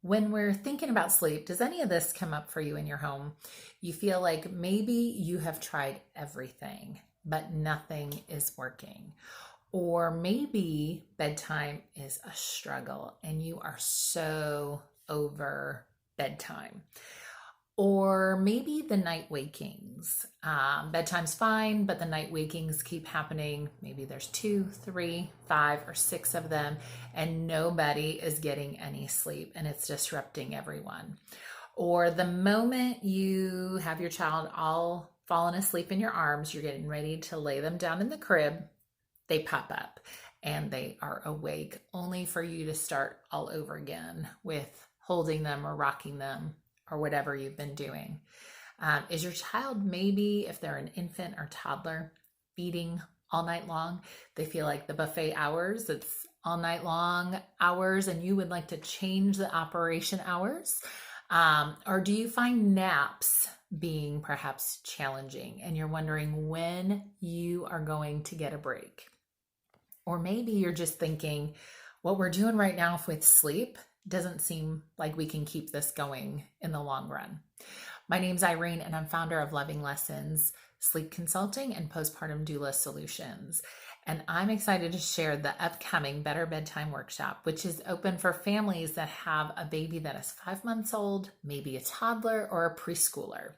When we're thinking about sleep, does any of this come up for you in your home? You feel like maybe you have tried everything, but nothing is working. Or maybe bedtime is a struggle and you are so over bedtime. Or maybe the night wakings. Bedtime's fine, but the night wakings keep happening. Maybe there's two, three, five, or six of them, and nobody is getting any sleep and it's disrupting everyone. Or the moment you have your child all fallen asleep in your arms, you're getting ready to lay them down in the crib, they pop up and they are awake only for you to start all over again with holding them or rocking them or whatever you've been doing. Is your child, maybe if they're an infant or toddler, feeding all night long? They feel like the buffet hours, it's all night long hours and you would like to change the operation hours? Or do you find naps being perhaps challenging and you're wondering when you are going to get a break? Or maybe you're just thinking, what we're doing right now with sleep doesn't seem like we can keep this going in the long run. My name's Irene and I'm founder of Loving Lessons, Sleep Consulting and Postpartum Doula Solutions. And I'm excited to share the upcoming Better Bedtime Workshop, which is open for families that have a baby that is 5 months old, maybe a toddler or a preschooler.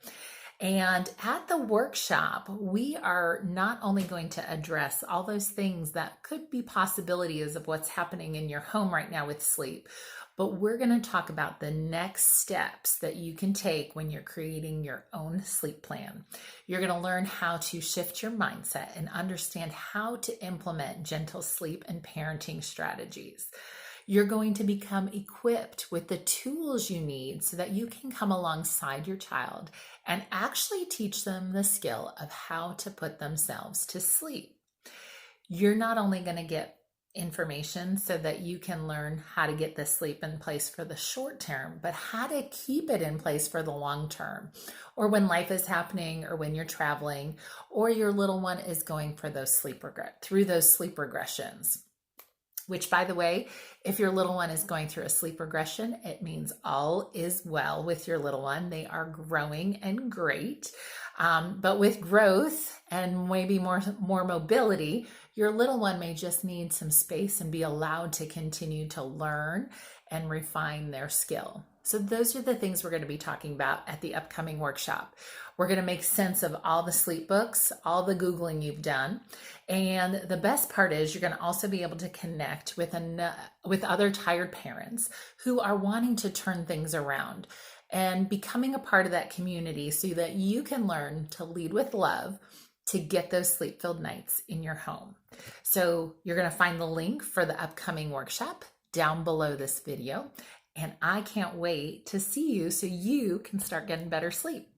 And at the workshop, we are not only going to address all those things that could be possibilities of what's happening in your home right now with sleep, but we're going to talk about the next steps that you can take when you're creating your own sleep plan. You're going to learn how to shift your mindset and understand how to implement gentle sleep and parenting strategies. You're going to become equipped with the tools you need so that you can come alongside your child and actually teach them the skill of how to put themselves to sleep. You're not only going to get information so that you can learn how to get the sleep in place for the short term, but how to keep it in place for the long term, or when life is happening, or when you're traveling, or your little one is going for those through those sleep regressions. Which, by the way, if your little one is going through a sleep regression, it means all is well with your little one. They are growing and great. But with growth and maybe more mobility, your little one may just need some space and be allowed to continue to learn and refine their skill. So those are the things we're going to be talking about at the upcoming workshop. We're going to make sense of all the sleep books, all the Googling you've done. And the best part is you're going to also be able to connect with other tired parents who are wanting to turn things around and becoming a part of that community so that you can learn to lead with love to get those sleep-filled nights in your home. So you're going to find the link for the upcoming workshop down below this video. And I can't wait to see you so you can start getting better sleep.